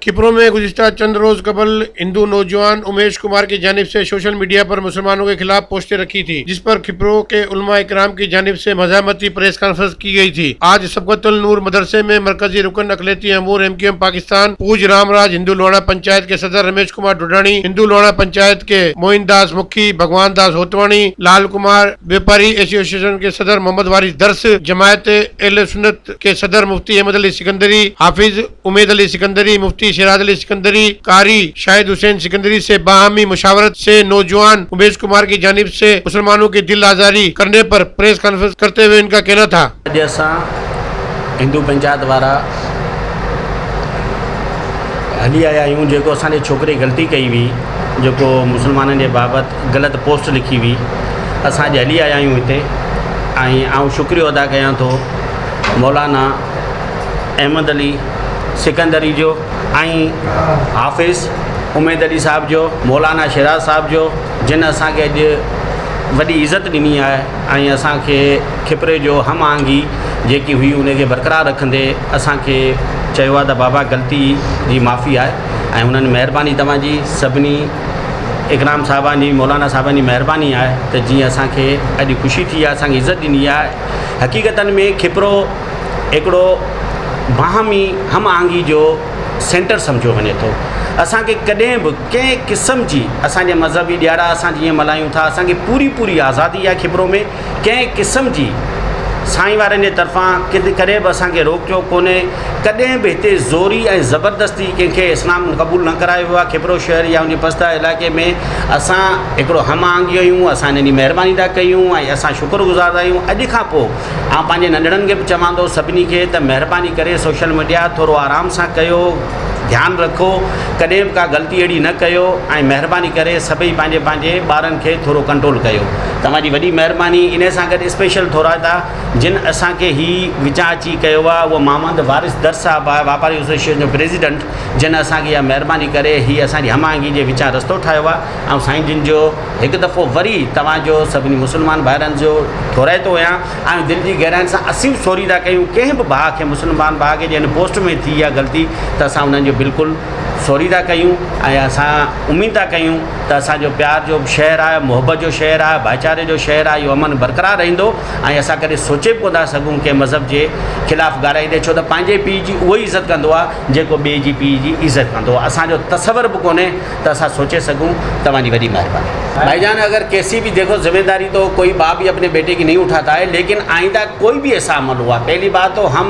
खिपरों में गुज़िश्ता चंद रोज कबल हिंदू नौजवान उमेश कुमार की जानिब से सोशल मीडिया पर मुसलमानों के खिलाफ पोस्टें रखी थी, जिस पर खिपरों के उलमा इकराम की जानिब से मज़ामती प्रेस कॉन्फ्रेंस की गई थी। आज सबकतुल नूर मदरसे में मरकजी रुकन अकलियती अमूर MQM पाकिस्तान पूज रामराज हिंदू लोहाना पंचायत के सदर रमेश कुमार डुडानी, हिंदू लोहाना पंचायत के मोइन दास मुखी, भगवान दास होतवानी, लाल कुमार व्यापारी एसोसिएशन के सदर मोहम्मद वारिस दर्स, जमायत अहले सुन्नत के सदर मुफ्ती अहमद अली सिकंदरी, हाफिज उमेद अली सिकंदरी, मुफ्ती सिराज अली सिकंदरी, कारी शाहिद हुसैन सिकंदरी से बाहमी मुशावरत से नौजवान उमेश कुमार की जानिब से मुसलमानों की दिल आजारी करने पर प्रेस कॉन्फ्रेंस करते हुए इनका कहना था। जैसा हिंदू पंचायत वारा हली आया आहियूं, जेको असांजे छोकिरे ग़लती कई हुई, जेको मुसलमाननि जे बाबति ग़लति पोस्ट लिखी हुई, असां अॼु हली आया आहियूं हिते। ऐं शुक्रियो अदा कयां थो मौलाना अहमद अली सिकंदरी जो ऐं हाफ़िज़ उमेद अली साहब जो, मौलाना शिराज साहब जो, जिन असांखे अॼु वॾी इज़त ॾिनी आहे ऐं असांखे खिपरे जो हम आहंगी जेकी हुई उनखे बरक़रार रखंदे असांखे चयो आहे त बाबा ग़लती जी माफ़ी आहे ऐं उन्हनि महिरबानी तव्हांजी सभिनी इकराम साहबानी मौलाना साहबानी महिरबानी आहे त जीअं असांखे अॼु ख़ुशी थी आहे, असांखे इज़त ॾिनी आहे। हक़ीक़तनि में खिपरो हिकिड़ो बाहमी हम आहंगी जो सेंटर सम्झो वञे थो। असांखे कॾहिं बि कंहिं क़िस्म जी असांजे मज़हबी ॾियारा असां जीअं मल्हायूं था, असांखे पूरी आज़ादी आहे खिपरो में। कंहिं क़िस्म जी साईं वारनि जे तरफ़ां कॾहिं बि असांखे रोकियो कोन्हे। कॾहिं बि हिते ज़ोरी ऐं ज़बरदस्ती कंहिंखे इस्लाम क़बूल न करायो वियो आहे। खिपरो शहर या उन पस्ता इलाइक़े में असां हिकिड़ो हम आहंगी आहियूं, असां हिन जी महिरबानी था कयूं ऐं असां शुक्रगुज़ार आहियूं। अॼु खां पोइ आउं पंहिंजे नंढड़नि खे बि चवंदो सभिनी खे त महिरबानी करे सोशल मीडिया थोरो आराम सां कयो, ध्यानु रखो, कॾहिं बि का ग़लती अहिड़ी न कयो ऐं महिरबानी करे सभई पंहिंजे ॿारनि खे थोरो कंट्रोल कयो। तव्हांजी वॾी महिरबानी। इन सां गॾु स्पेशल थोरा था जिन असांखे हीउ विचां अची कयो आहे, उहो मोहम्मद वारिस दर साहब आहे, वापारी एसोसिएशन जो प्रेसिडेंट, जिन असांखे इहा महिरबानी करे हीअ असांजी हम आहंगी जे विचां रस्तो ठाहियो आहे। ऐं साईं जिन जो हिकु दफ़ो वरी तव्हांजो सभिनी मुस्लमान भाइरनि जो थोराइतो आहियां ऐं दिलि जी गहराइनि सां असीं सॉरी था कयूं कंहिं बि भाउ खे, मुस्लमान भाउ खे जंहिं पोस्ट में थी आहे ग़लती, त असां उन्हनि जो बिल्कुलु सॉरी था कयूं ऐं असां उमीद था कयूं त असांजो प्यार जो शहर आहे, मोहबत जो शहर आहे, भाईचारे जो शहर आहे, इहो अमन बरक़रार रहंदो। ऐं असां कॾहिं सोचे बि कोन था सघूं कंहिं मज़हब जे ख़िलाफ़ु ॻाल्हाईंदे, छो त पंहिंजे पीउ जी उहो ई इज़त कंदो आहे जेको ॿिए जी पीउ जी इज़त कंदो आहे। असांजो तसवर बि कोन्हे त असां सोचे सघूं। तव्हांजी वॾी महिरबानी। भाईजान, अगर कैसी भी देखो जिम्मेदारी तो कोई बाप भी अपने बेटे की नहीं उठाता है, लेकिन आइंदा कोई भी ऐसा अमल हुआ, पहली बात तो हम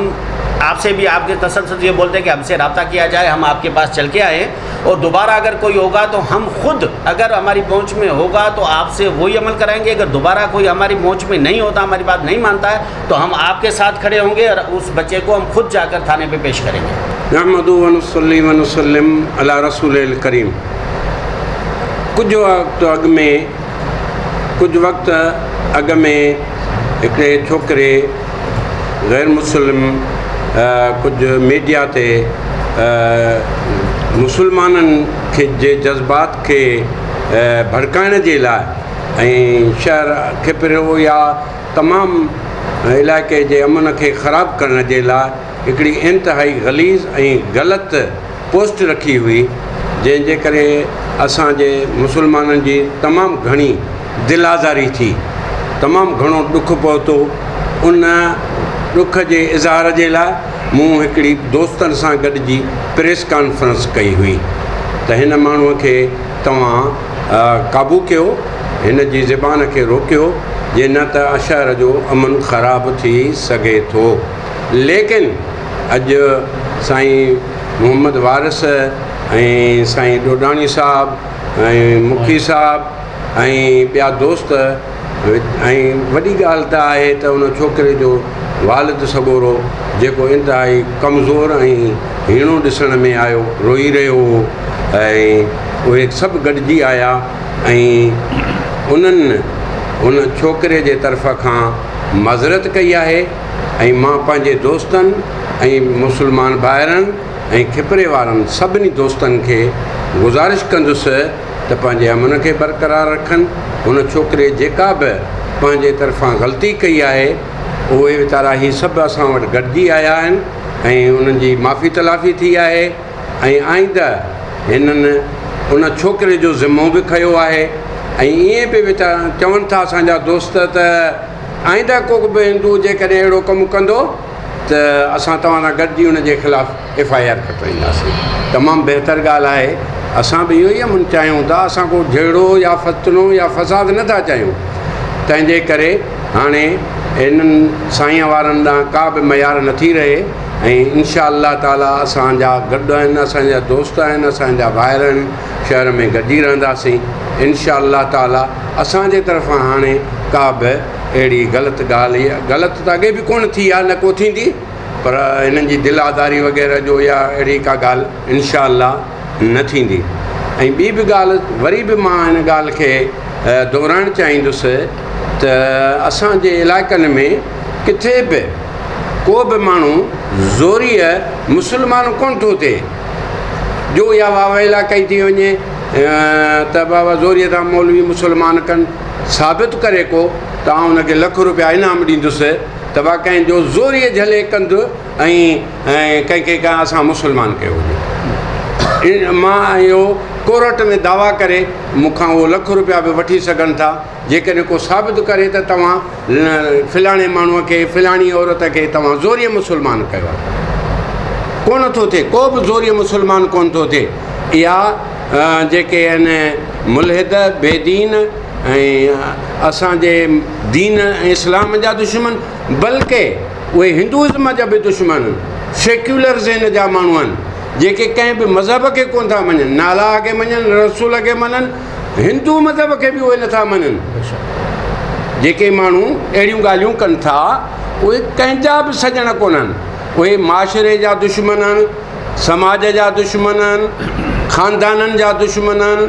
आपसे भी आपके तसल्सल ये बोलते हैं कि हमसे रब्ता किया जाए, हम आपके पास चल के आए, और दोबारा अगर कोई होगा तो हम खुद अगर हमारी पहुंच में होगा तो आपसे वही अमल कराएंगे। अगर दोबारा कोई हमारी पहुंच में नहीं होता, हमारी बात नहीं मानता है, तो हम आपके साथ खड़े होंगे और उस बच्चे को हम खुद जाकर थाने पे पेश करेंगे। नहमदु व नुसल्ली व नुसल्लिम अला रसूलिल करीम। कुछ वक्त अग में हिकिड़े छोकिरे गैर मुस्लिम कुछ मीडिया ते मुसलमाननि खे जे जज़्बात खे भड़काइण जे लाइ ऐं शहर खिपरो या तमामु इलाइक़े जे अमन खे ख़राबु करण जे लाइ हिकिड़ी इंतिहाई ग़लीज़ ऐं ग़लति पोस्ट रखी हुई, जंहिंजे करे असांजे मुसलमाननि जी तमामु घणी दिलि आज़ारी थी, तमामु घणो ॾुखु पहुतो। उन ॾुख जे इज़हार जे लाइ मूं हिकिड़ी दोस्तनि सां गॾिजी प्रेस कॉन्फ्रेंस कई हुई त हिन माण्हूअ खे तव्हां क़ाबू कयो, हिन जी ज़बान खे रोकियो, जे न त शहर जो अमन ख़राबु थी सघे थो। लेकिन अॼु साईं मोहम्मद वारिस ऐं साईं डोडाणी साहब ऐं मुखी साहब ऐं ॿिया दोस्त, ऐं वॾी ॻाल्हि त आहे त उन छोकिरे जो वालिद सॻोरो जेको इंतिहाई कमज़ोर ऐं हीणो ॾिसण में आयो, रोई रहियो हो, ऐं उहे सभु गॾिजी आया ऐं उन्हनि उन छोकिरे जे तरफ़ खां मज़रत कई आहे। ऐं मां पंहिंजे दोस्तनि ऐं मुस्लमान भाइरनि ऐं खिपरे वारनि सभिनी दोस्तनि खे गुज़ारिश कंदुसि त पंहिंजे अमन खे बरक़रार रखनि। हुन छोकिरे जेका बि पंहिंजे तरफ़ां ग़लती कई आहे, उहे वीचारा ही सभु असां वटि गॾिजी आया आहिनि ऐं उन्हनि जी माफ़ी तलाफ़ी थी आहे ऐं आईंदा हिननि उन छोकिरे जो ज़िमो बि खयो आहे ऐं ईअं बि वीचारा चवनि था असांजा दोस्त त आईंदा को बि हिंदू जेकॾहिं अहिड़ो कमु कंदो त असां तव्हां सां गॾिजी उनजे ख़िलाफ़ु FIR कटाईंदासीं। तमामु बहितर ॻाल्हि आहे। असां बि इहो ई अमन चाहियूं था, असां को झेड़ो या फ़ितनो या फ़साद नथा चाहियूं। तंहिंजे करे हाणे इन्हनि साईं वारनि ॾांहुं का बि मयार नथी रहे ऐं इंशा अल्लाह ताला असांजा गॾु आहिनि, असांजा दोस्त आहिनि, असांजा भाइर आहिनि, शहर में गॾिजी रहंदासीं इंशा अल्लाह ताला। असांजे तरफ़ां हाणे का बि अहिड़ी ग़लति ॻाल्हि ग़लति त अॻे बि कोन थी आहे, न को थींदी, पर हिननि जी दिलि आज़ारी वग़ैरह जो या अहिड़ी का ॻाल्हि इंशा अल्लाह न थींदी। ऐं ॿी बि ॻाल्हि वरी बि मां हिन ॻाल्हि खे दोहराइणु चाहींदुसि त असांजे इलाइक़नि में किथे बि को बि माण्हू ज़ोरीअ मुस्लमान कोन थो थिए जो या वावेला कई थी वञे त बाबा ज़ोरीअ तां मौलवी मुस्लमान कनि, साबित करे को त आउं हुनखे ₹1,00,000 इनाम ॾींदुसि त बा कंहिंजो ज़ोरीअ झले कंदु ऐं कंहिंखे का असां मुस्लमान कयो हुजे। मां इहो कोर्ट में दावा करे मूंखां उहो ₹1,00,000 बि वठी सघनि था जेकॾहिं को साबित करे त तव्हां फ़लाणे माण्हूअ खे फ़लाणी औरत खे तव्हां ज़ोरीअ मुस्लमान कयो आहे। कोन थो थिए, को बि ज़ोरीअ मुस्लमान कोन थो थिए। इहा जेके आहिनि मुल्हिद बेदीन ऐं असांजे दीन ऐं इस्लाम जा दुश्मन, बल्कि उहे हिंदुइज़म जा बि दुश्मन, सेक्युलरिज़म जा माण्हू आहिनि जेके कंहिं बि मज़हब खे कोन था मञनि, नाला खे मञनि, रसूल खे मञनि, हिंदू मज़हब खे बि उहे नथा मञनि। जेके माण्हू अहिड़ियूं ॻाल्हियूं कनि था उहे कंहिंजा बि सॼण कोन्हनि, उहे माशरे जा दुश्मन आहिनि, समाज जा दुश्मन आहिनि, ख़ानदाननि जा दुश्मन आहिनि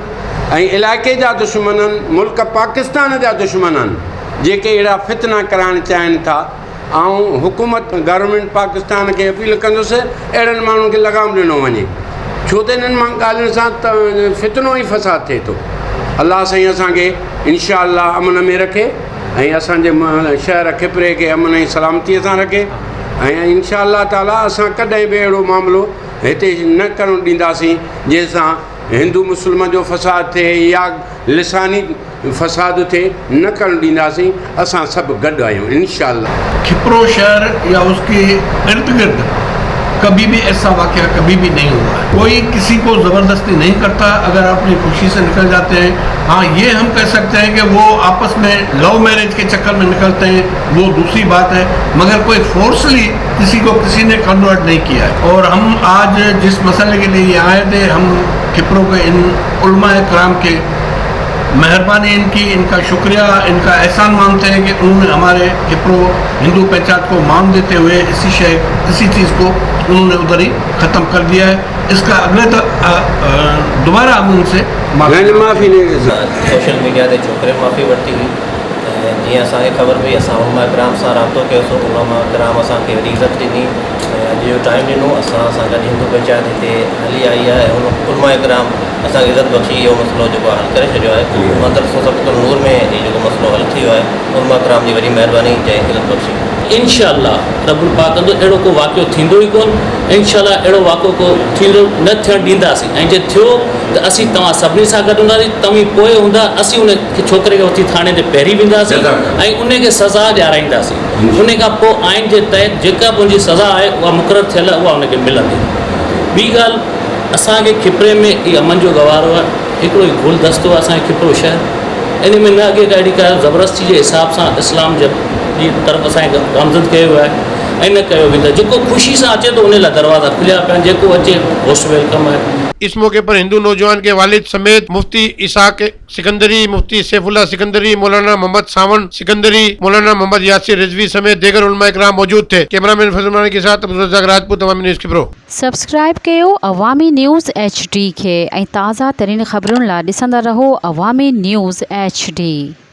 ऐं इलाइक़े जा दुश्मन आहिनि, मुल्क पाकिस्तान जा दुश्मन आहिनि जेके अहिड़ा फितना कराइणु चाहिनि था। ऐं हुकूमत गवर्नमेंट पाकिस्तान खे अपील कंदुसि अहिड़नि माण्हुनि खे लगाम ॾिनो वञे, छो त इन्हनि ॻाल्हियुनि सां त फितनो ई फ़साद थिए थो। अलाह साईं असांखे इंशा अल्लाह अमन में रखे ऐं असांजे शहर खिपरे खे अमन ऐं सलामतीअ सां रखे ऐं इंशा अल्लाह ताला असां कॾहिं बि अहिड़ो मामिलो हिते न करणु ॾींदासीं जंहिंसां हिंदू मुस्लिम जो फ़साद थिए या लिसानी फ़साद थिए, न करणु ॾींदासीं। असां सभु गॾु आहियूं इंशा अल्लाह। खिपरो शहर या उसके इर्द गिर्द कभी भी ऐसा वाक़या कभी भी नहीं हुआ है। कोई किसी को ज़बरदस्ती नहीं करता, अगर अपनी खुशी से निकल जाते हैं। हाँ, ये हम कह सकते हैं कि वो आपस में लव मैरिज के चक्कर में निकलते हैं, वो दूसरी बात है, मगर कोई फोर्सली किसी को किसी ने कन्वर्ट नहीं किया है। और हम आज जिस मसले के लिए आए थे, हम खिपरो के इन उलमा इकराम के मेहरबानी इनकी, इनका शुक्रिया, इनका एहसान मानते हैं कि उन्होंने हमारे खिपरो हिंदू पंचायत को मान देते हुए इसी चीज़ को उन्होंने उधर ही ख़त्म कर दिया है। इसका अगले दोबारा हम उनसे माफ़ी सोशल मीडिया ते छोकिरे माफ़ी वरिती हुई। जीअं असांखे ख़बर पई, असां उलमा इकराम सां राब्तो कयोसीं, उलमा इकराम असांखे वॾी इज़त ॾिनी, अॼु जो टाइम ॾिनो, असां सां गॾु हिंदू पंचायत हिते हली आई आहे। उलमा इकराम असांखे इज़त बख़्शी इहो मसइलो जेको हल करे छॾियो आहे। मदरसो सबक़ुल नूर में इहो जेको मसइलो हल थी वियो आहे, उलमा इकराम जी वॾी महिरबानी, जंहिं इज़त बख़्शी। इंशाअल्लाह रब्बुल पाक कंदो, अहिड़ो को वाक़ियो थींदो ई कोन। इंशाअल्लाह अहिड़ो वाक़ियो को थींदो न थियणु ॾींदासीं, ऐं जे थियो त असीं तव्हां सभिनी सां गॾु हूंदासीं, तव्हीं पोइ हूंदा, असीं उन छोकिरे खे वठी थाणे ते पहिरीं वेंदासीं ऐं उनखे सज़ा ॾियाराईंदासीं। उन खां पोइ आइन जे तहत जेका बि उनजी सज़ा आहे उहा मुक़ररु थियल उहा उनखे मिलंदी। ॿी ॻाल्हि, असांखे खिपरे में इहा अमन जो गवारो आहे, हिकिड़ो ई गुलदस्तो आहे असांजे खिपरो शहर। इन में न अॻे का अहिड़ी का ज़बरदस्ती जे हिसाब सां इस्लाम जी तरफ़ असांखे गामज़द कयो वियो आहे ऐं न कयो वेंदो। जेको ख़ुशी सां अचे थो उन लाइ दरवाज़ा खुलिया पिया आहिनि, जेको अचे मोस्ट वेलकम आहे। इस मौके पर हिंदू नौजवान के वालिद समेत मुफ्ती इसाक सिकंदरी, मुफ्ती सैफुल्लाह सिकंदरी, मौलाना मोहम्मद सावन सिकंदरी, मौलाना मोहम्मद यासिर रिजवी समेत दीगर उलमा इकराम मौजूद थे। कैमरामैन फजल के साथ अब्दुल रज़ाक राजपूत, अवामी न्यूज़ खिपरो। सब्सक्राइब कयो अवामी न्यूज़ HD खे ऐं ताज़ा तरीन ख़बरुनि लाइ ॾिसंदा रहो अवामी न्यूज़ HD।